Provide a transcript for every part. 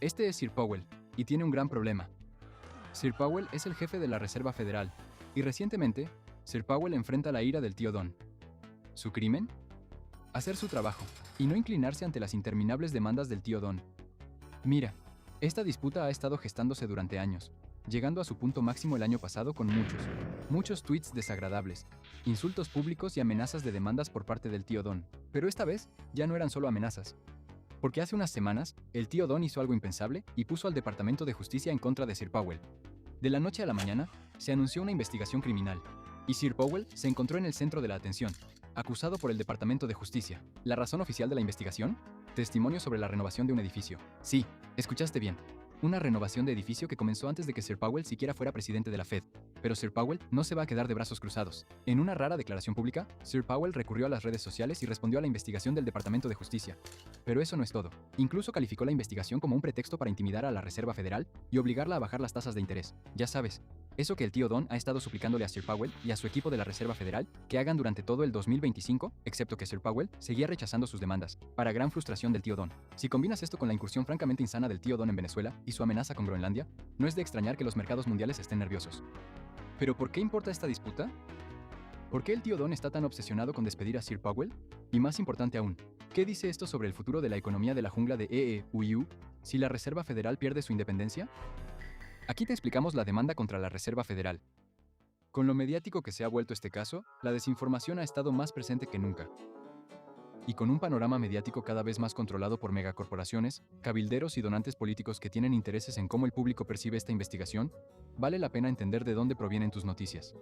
Este es Sir Powell, y tiene un gran problema. Sir Powell es el jefe de la Reserva Federal, y recientemente, Sir Powell enfrenta la ira del tío Don. ¿Su crimen? Hacer su trabajo, y no inclinarse ante las interminables demandas del tío Don. Mira, esta disputa ha estado gestándose durante años, llegando a su punto máximo el año pasado con muchos tweets desagradables, insultos públicos y amenazas de demandas por parte del tío Don. Pero esta vez, ya no eran solo amenazas. Porque hace unas semanas, el tío Don hizo algo impensable y puso al Departamento de Justicia en contra de Sir Powell. De la noche a la mañana, se anunció una investigación criminal, y Sir Powell se encontró en el centro de la atención, acusado por el Departamento de Justicia. ¿La razón oficial de la investigación? Testimonio sobre la renovación de un edificio. Sí, escuchaste bien. Una renovación de edificio que comenzó antes de que Sir Powell siquiera fuera presidente de la Fed. Pero Sir Powell no se va a quedar de brazos cruzados. En una rara declaración pública, Sir Powell recurrió a las redes sociales y respondió a la investigación del Departamento de Justicia. Pero eso no es todo. Incluso calificó la investigación como un pretexto para intimidar a la Reserva Federal y obligarla a bajar las tasas de interés. Ya sabes, eso que el tío Don ha estado suplicándole a Sir Powell y a su equipo de la Reserva Federal que hagan durante todo el 2025, excepto que Sir Powell seguía rechazando sus demandas, para gran frustración del tío Don. Si combinas esto con la incursión francamente insana del tío Don en Venezuela y su amenaza con Groenlandia, no es de extrañar que los mercados mundiales estén nerviosos. ¿Pero por qué importa esta disputa? ¿Por qué el tío Don está tan obsesionado con despedir a Sir Powell? Y más importante aún, ¿qué dice esto sobre el futuro de la economía de la jungla de EEUU si la Reserva Federal pierde su independencia? Aquí te explicamos la demanda contra la Reserva Federal. Con lo mediático que se ha vuelto este caso, la desinformación ha estado más presente que nunca. Y con un panorama mediático cada vez más controlado por megacorporaciones, cabilderos y donantes políticos que tienen intereses en cómo el público percibe esta investigación, vale la pena entender de dónde provienen tus noticias.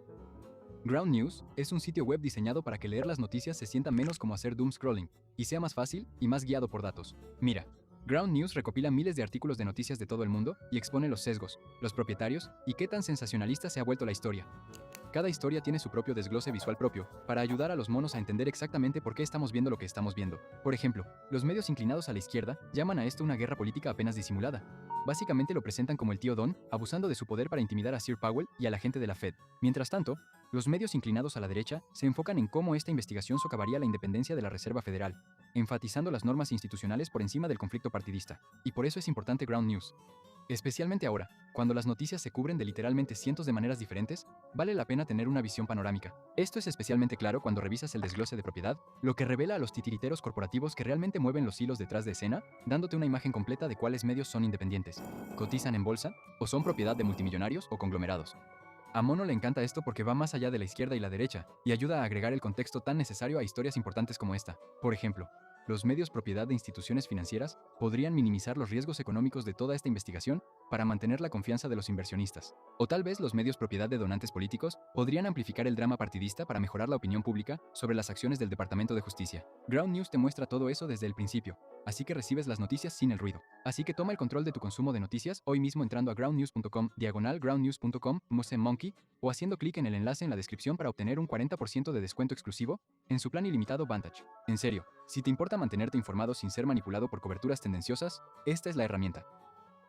Ground News es un sitio web diseñado para que leer las noticias se sienta menos como hacer doom scrolling y sea más fácil y más guiado por datos. Mira, Ground News recopila miles de artículos de noticias de todo el mundo y expone los sesgos, los propietarios y qué tan sensacionalista se ha vuelto la historia. Cada historia tiene su propio desglose visual propio, para ayudar a los monos a entender exactamente por qué estamos viendo lo que estamos viendo. Por ejemplo, los medios inclinados a la izquierda llaman a esto una guerra política apenas disimulada. Básicamente lo presentan como el tío Don, abusando de su poder para intimidar a Sir Powell y a la gente de la Fed. Mientras tanto, los medios inclinados a la derecha se enfocan en cómo esta investigación socavaría la independencia de la Reserva Federal, enfatizando las normas institucionales por encima del conflicto partidista. Y por eso es importante Ground News. Especialmente ahora, cuando las noticias se cubren de literalmente cientos de maneras diferentes, vale la pena tener una visión panorámica. Esto es especialmente claro cuando revisas el desglose de propiedad, lo que revela a los titiriteros corporativos que realmente mueven los hilos detrás de escena, dándote una imagen completa de cuáles medios son independientes, cotizan en bolsa, o son propiedad de multimillonarios o conglomerados. A Mono le encanta esto porque va más allá de la izquierda y la derecha, y ayuda a agregar el contexto tan necesario a historias importantes como esta. Por ejemplo, los medios propiedad de instituciones financieras podrían minimizar los riesgos económicos de toda esta investigación para mantener la confianza de los inversionistas. O tal vez los medios propiedad de donantes políticos podrían amplificar el drama partidista para mejorar la opinión pública sobre las acciones del Departamento de Justicia. Ground News te muestra todo eso desde el principio, así que recibes las noticias sin el ruido. Así que toma el control de tu consumo de noticias hoy mismo entrando a groundnews.com/groundnews.com monkey o haciendo clic en el enlace en la descripción para obtener un 40% de descuento exclusivo en su plan ilimitado Vantage. En serio, si te importa mantenerte informado sin ser manipulado por coberturas tendenciosas, esta es la herramienta.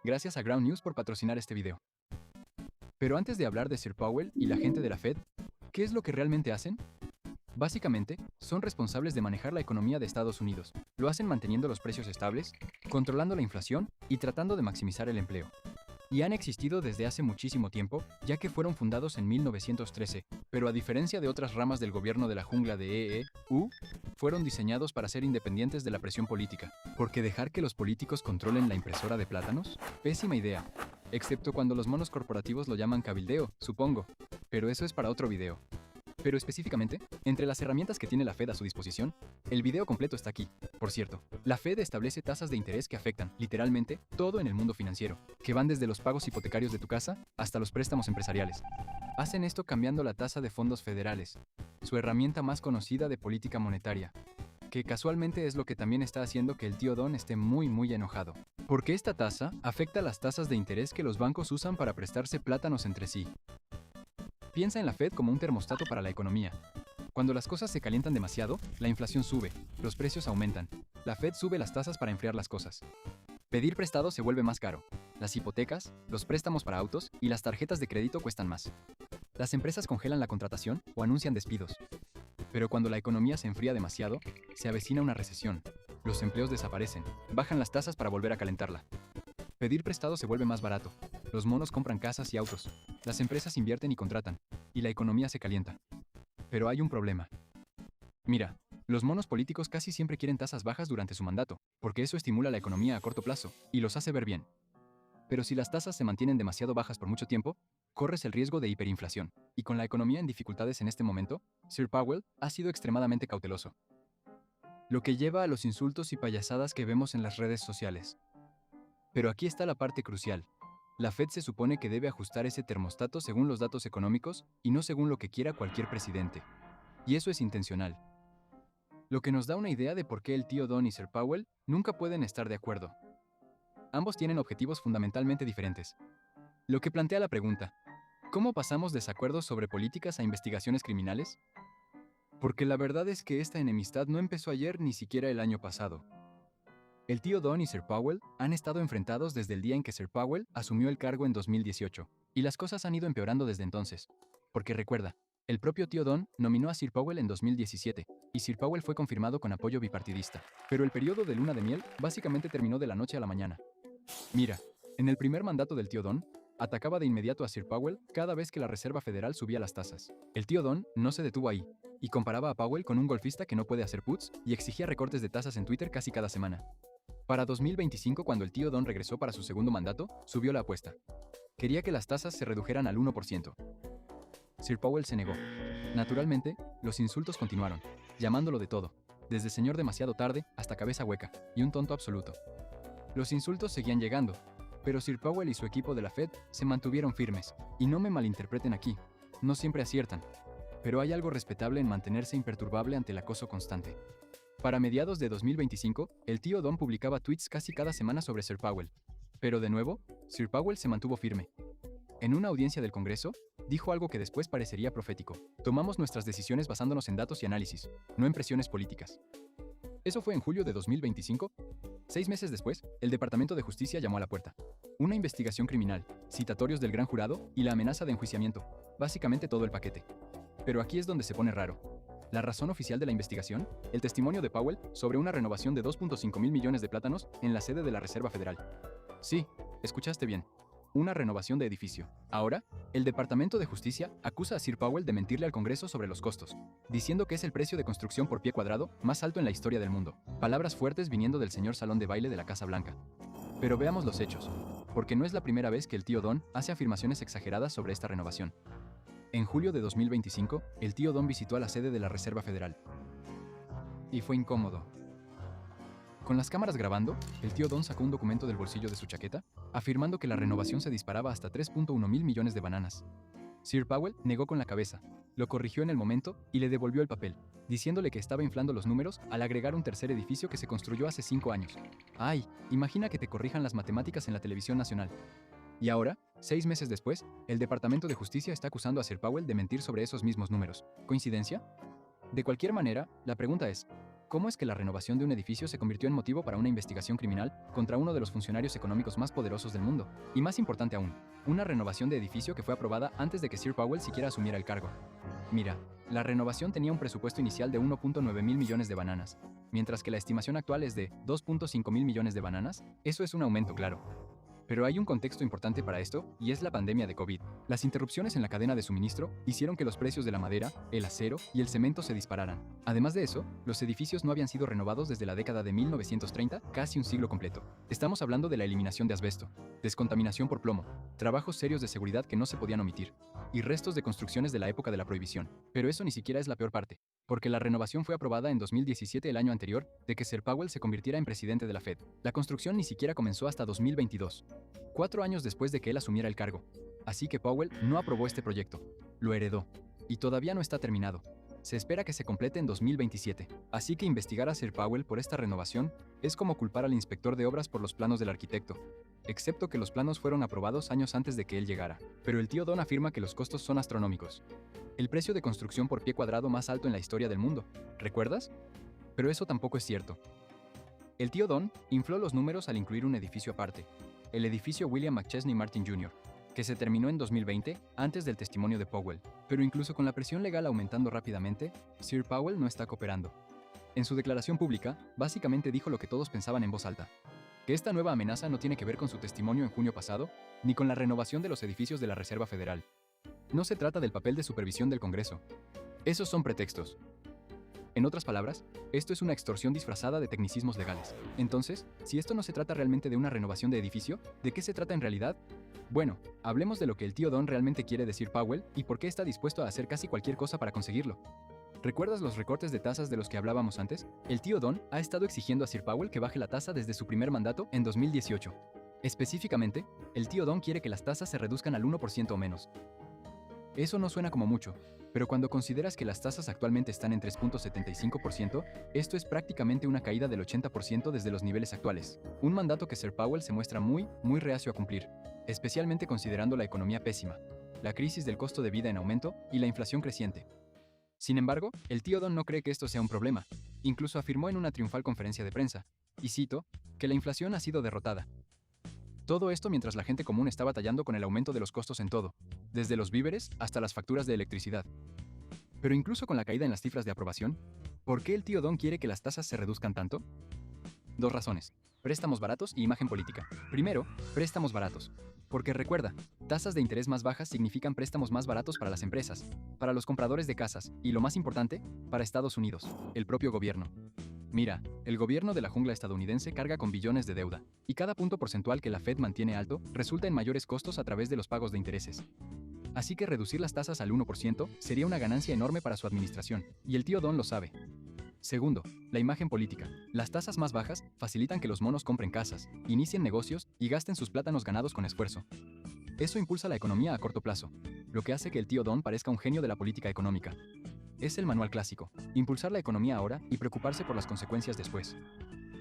Gracias a Ground News por patrocinar este video. Pero antes de hablar de Sir Powell y la gente de la Fed, ¿qué es lo que realmente hacen? Básicamente, son responsables de manejar la economía de Estados Unidos. Lo hacen manteniendo los precios estables, controlando la inflación y tratando de maximizar el empleo. Y han existido desde hace muchísimo tiempo, ya que fueron fundados en 1913, pero a diferencia de otras ramas del gobierno de la jungla de EEU, fueron diseñados para ser independientes de la presión política. Porque dejar que los políticos controlen la impresora de plátanos? Pésima idea. Excepto cuando los monos corporativos lo llaman cabildeo, supongo. Pero eso es para otro video. Pero específicamente, entre las herramientas que tiene la Fed a su disposición, el video completo está aquí. Por cierto, la Fed establece tasas de interés que afectan, literalmente, todo en el mundo financiero, que van desde los pagos hipotecarios de tu casa hasta los préstamos empresariales. Hacen esto cambiando la tasa de fondos federales, su herramienta más conocida de política monetaria, que casualmente es lo que también está haciendo que el tío Don esté muy enojado. Porque esta tasa afecta las tasas de interés que los bancos usan para prestarse plátanos entre sí. Piensa en la Fed como un termostato para la economía. Cuando las cosas se calientan demasiado, la inflación sube, los precios aumentan. La Fed sube las tasas para enfriar las cosas. Pedir prestado se vuelve más caro. Las hipotecas, los préstamos para autos y las tarjetas de crédito cuestan más. Las empresas congelan la contratación o anuncian despidos. Pero cuando la economía se enfría demasiado, se avecina una recesión. Los empleos desaparecen, bajan las tasas para volver a calentarla. Pedir prestado se vuelve más barato. Los monos compran casas y autos. Las empresas invierten y contratan. Y la economía se calienta. Pero hay un problema. Mira, los monos políticos casi siempre quieren tasas bajas durante su mandato, porque eso estimula la economía a corto plazo y los hace ver bien. Pero si las tasas se mantienen demasiado bajas por mucho tiempo, corres el riesgo de hiperinflación. Y con la economía en dificultades en este momento, Sir Powell ha sido extremadamente cauteloso. Lo que lleva a los insultos y payasadas que vemos en las redes sociales. Pero aquí está la parte crucial. La Fed se supone que debe ajustar ese termostato según los datos económicos y no según lo que quiera cualquier presidente. Y eso es intencional. Lo que nos da una idea de por qué el tío Don y Sir Powell nunca pueden estar de acuerdo. Ambos tienen objetivos fundamentalmente diferentes. Lo que plantea la pregunta, ¿cómo pasamos desacuerdos sobre políticas a investigaciones criminales? Porque la verdad es que esta enemistad no empezó ayer ni siquiera el año pasado. El tío Don y Sir Powell han estado enfrentados desde el día en que Sir Powell asumió el cargo en 2018, y las cosas han ido empeorando desde entonces. Porque recuerda, el propio tío Don nominó a Sir Powell en 2017, y Sir Powell fue confirmado con apoyo bipartidista. Pero el periodo de luna de miel básicamente terminó de la noche a la mañana. Mira, en el primer mandato del tío Don, atacaba de inmediato a Sir Powell cada vez que la Reserva Federal subía las tasas. El tío Don no se detuvo ahí, y comparaba a Powell con un golfista que no puede hacer putts y exigía recortes de tasas en Twitter casi cada semana. Para 2025, cuando el tío Don regresó para su segundo mandato, subió la apuesta. Quería que las tasas se redujeran al 1%. Sir Powell se negó. Naturalmente, los insultos continuaron, llamándolo de todo, desde señor demasiado tarde hasta cabeza hueca y un tonto absoluto. Los insultos seguían llegando, pero Sir Powell y su equipo de la Fed se mantuvieron firmes. Y no me malinterpreten aquí, no siempre aciertan, pero hay algo respetable en mantenerse imperturbable ante el acoso constante. Para mediados de 2025, el tío Don publicaba tweets casi cada semana sobre Sir Powell. Pero de nuevo, Sir Powell se mantuvo firme. En una audiencia del Congreso, dijo algo que después parecería profético. Tomamos nuestras decisiones basándonos en datos y análisis, no en presiones políticas. Eso fue en julio de 2025. 6 meses después, el Departamento de Justicia llamó a la puerta. Una investigación criminal, citatorios del gran jurado y la amenaza de enjuiciamiento. Básicamente todo el paquete. Pero aquí es donde se pone raro. La razón oficial de la investigación, el testimonio de Powell sobre una renovación de 2.5 mil millones de plátanos en la sede de la Reserva Federal. Sí, escuchaste bien. Una renovación de edificio. Ahora, el Departamento de Justicia acusa a Sir Powell de mentirle al Congreso sobre los costos, diciendo que es el precio de construcción por pie cuadrado más alto en la historia del mundo. Palabras fuertes viniendo del señor salón de baile de la Casa Blanca. Pero veamos los hechos, porque no es la primera vez que el tío Don hace afirmaciones exageradas sobre esta renovación. En julio de 2025, el tío Don visitó a la sede de la Reserva Federal. Y fue incómodo. Con las cámaras grabando, el tío Don sacó un documento del bolsillo de su chaqueta, afirmando que la renovación se disparaba hasta 3.1 mil millones de bananas. Sir Powell negó con la cabeza, lo corrigió en el momento y le devolvió el papel, diciéndole que estaba inflando los números al agregar un tercer edificio que se construyó hace 5 años. ¡Ay! Imagina que te corrijan las matemáticas en la televisión nacional. Y ahora, 6 meses después, el Departamento de Justicia está acusando a Sir Powell de mentir sobre esos mismos números. ¿Coincidencia? De cualquier manera, la pregunta es, ¿cómo es que la renovación de un edificio se convirtió en motivo para una investigación criminal contra uno de los funcionarios económicos más poderosos del mundo? Y más importante aún, una renovación de edificio que fue aprobada antes de que Sir Powell siquiera asumiera el cargo. Mira, la renovación tenía un presupuesto inicial de 1.9 mil millones de bananas, mientras que la estimación actual es de 2.5 mil millones de bananas. Eso es un aumento claro. Pero hay un contexto importante para esto, y es la pandemia de COVID. Las interrupciones en la cadena de suministro hicieron que los precios de la madera, el acero y el cemento se dispararan. Además de eso, los edificios no habían sido renovados desde la década de 1930, casi un siglo completo. Estamos hablando de la eliminación de asbesto, descontaminación por plomo, trabajos serios de seguridad que no se podían omitir, y restos de construcciones de la época de la prohibición. Pero eso ni siquiera es la peor parte, porque la renovación fue aprobada en 2017, el año anterior de que Sir Powell se convirtiera en presidente de la Fed. La construcción ni siquiera comenzó hasta 2022. 4 años después de que él asumiera el cargo. Así que Powell no aprobó este proyecto, lo heredó, y todavía no está terminado. Se espera que se complete en 2027. Así que investigar a Sir Powell por esta renovación es como culpar al inspector de obras por los planos del arquitecto, excepto que los planos fueron aprobados años antes de que él llegara. Pero el tío Don afirma que los costos son astronómicos. El precio de construcción por pie cuadrado más alto en la historia del mundo, ¿recuerdas? Pero eso tampoco es cierto. El tío Don infló los números al incluir un edificio aparte, el edificio William McChesney Martin Jr., que se terminó en 2020, antes del testimonio de Powell. Pero incluso con la presión legal aumentando rápidamente, Sir Powell no está cooperando. En su declaración pública, básicamente dijo lo que todos pensaban en voz alta. que esta nueva amenaza no tiene que ver con su testimonio en junio pasado, ni con la renovación de los edificios de la Reserva Federal. No se trata del papel de supervisión del Congreso. Esos son pretextos. En otras palabras, esto es una extorsión disfrazada de tecnicismos legales. Entonces, si esto no se trata realmente de una renovación de edificio, ¿de qué se trata en realidad? Bueno, hablemos de lo que el tío Don realmente quiere decir Powell y por qué está dispuesto a hacer casi cualquier cosa para conseguirlo. ¿Recuerdas los recortes de tasas de los que hablábamos antes? El tío Don ha estado exigiendo a Sir Powell que baje la tasa desde su primer mandato en 2018. Específicamente, el tío Don quiere que las tasas se reduzcan al 1% o menos. Eso no suena como mucho, pero cuando consideras que las tasas actualmente están en 3.75%, esto es prácticamente una caída del 80% desde los niveles actuales. Un mandato que Sir Powell se muestra muy reacio a cumplir, especialmente considerando la economía pésima, la crisis del costo de vida en aumento y la inflación creciente. Sin embargo, el tío Don no cree que esto sea un problema. Incluso afirmó en una triunfal conferencia de prensa, y cito, que la inflación ha sido derrotada. Todo esto mientras la gente común está batallando con el aumento de los costos en todo, desde los víveres hasta las facturas de electricidad. Pero incluso con la caída en las cifras de aprobación, ¿por qué el tío Don quiere que las tasas se reduzcan tanto? Dos razones: préstamos baratos y imagen política. Primero, préstamos baratos. Porque recuerda, tasas de interés más bajas significan préstamos más baratos para las empresas, para los compradores de casas y, lo más importante, para Estados Unidos, el propio gobierno. Mira, el gobierno de la jungla estadounidense carga con billones de deuda, y cada punto porcentual que la Fed mantiene alto resulta en mayores costos a través de los pagos de intereses. Así que reducir las tasas al 1% sería una ganancia enorme para su administración, y el tío Don lo sabe. Segundo, la imagen política. Las tasas más bajas facilitan que los monos compren casas, inicien negocios y gasten sus plátanos ganados con esfuerzo. Eso impulsa la economía a corto plazo, lo que hace que el tío Don parezca un genio de la política económica. Es el manual clásico: impulsar la economía ahora y preocuparse por las consecuencias después.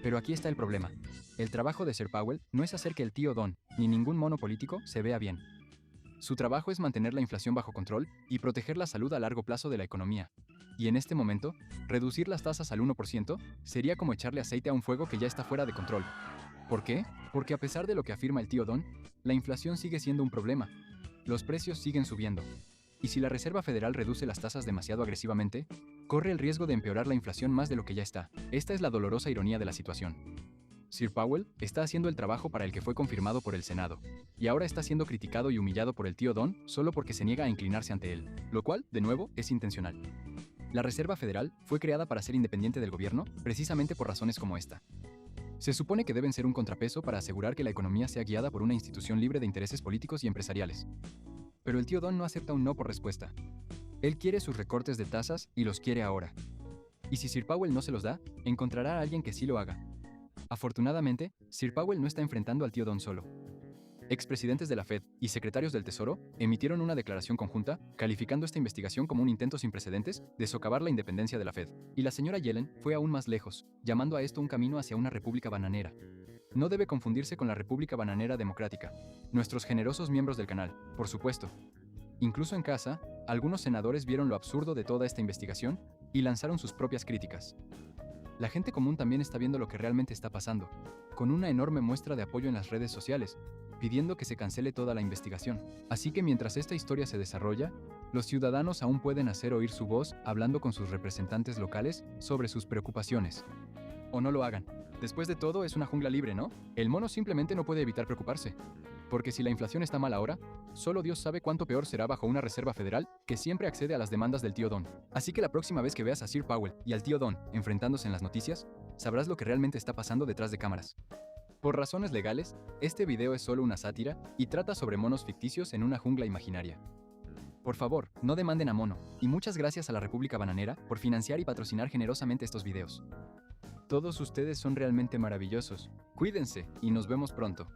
Pero aquí está el problema. El trabajo de Sir Powell no es hacer que el tío Don, ni ningún mono político, se vea bien. Su trabajo es mantener la inflación bajo control y proteger la salud a largo plazo de la economía. Y en este momento, reducir las tasas al 1% sería como echarle aceite a un fuego que ya está fuera de control. ¿Por qué? Porque a pesar de lo que afirma el tío Don, la inflación sigue siendo un problema. Los precios siguen subiendo. Y si la Reserva Federal reduce las tasas demasiado agresivamente, corre el riesgo de empeorar la inflación más de lo que ya está. Esta es la dolorosa ironía de la situación. Sir Powell está haciendo el trabajo para el que fue confirmado por el Senado, y ahora está siendo criticado y humillado por el tío Don solo porque se niega a inclinarse ante él, lo cual, de nuevo, es intencional. La Reserva Federal fue creada para ser independiente del gobierno precisamente por razones como esta. Se supone que deben ser un contrapeso para asegurar que la economía sea guiada por una institución libre de intereses políticos y empresariales. Pero el tío Don no acepta un no por respuesta. Él quiere sus recortes de tasas y los quiere ahora. Y si Sir Powell no se los da, encontrará a alguien que sí lo haga. Afortunadamente, Sir Powell no está enfrentando al tío Don solo. Expresidentes de la Fed y secretarios del Tesoro emitieron una declaración conjunta calificando esta investigación como un intento sin precedentes de socavar la independencia de la Fed. Y la señora Yellen fue aún más lejos, llamando a esto un camino hacia una república bananera. No debe confundirse con la República Bananera Democrática. Nuestros generosos miembros del canal, por supuesto. Incluso en casa, algunos senadores vieron lo absurdo de toda esta investigación y lanzaron sus propias críticas. La gente común también está viendo lo que realmente está pasando, con una enorme muestra de apoyo en las redes sociales, pidiendo que se cancele toda la investigación. Así que mientras esta historia se desarrolla, los ciudadanos aún pueden hacer oír su voz hablando con sus representantes locales sobre sus preocupaciones. O no lo hagan. Después de todo, es una jungla libre, ¿no? El mono simplemente no puede evitar preocuparse. Porque si la inflación está mal ahora, solo Dios sabe cuánto peor será bajo una Reserva Federal que siempre accede a las demandas del tío Don. Así que la próxima vez que veas a Sir Powell y al tío Don enfrentándose en las noticias, sabrás lo que realmente está pasando detrás de cámaras. Por razones legales, este video es solo una sátira y trata sobre monos ficticios en una jungla imaginaria. Por favor, no demanden a Mono, y muchas gracias a la República Bananera por financiar y patrocinar generosamente estos videos. Todos ustedes son realmente maravillosos. Cuídense y nos vemos pronto.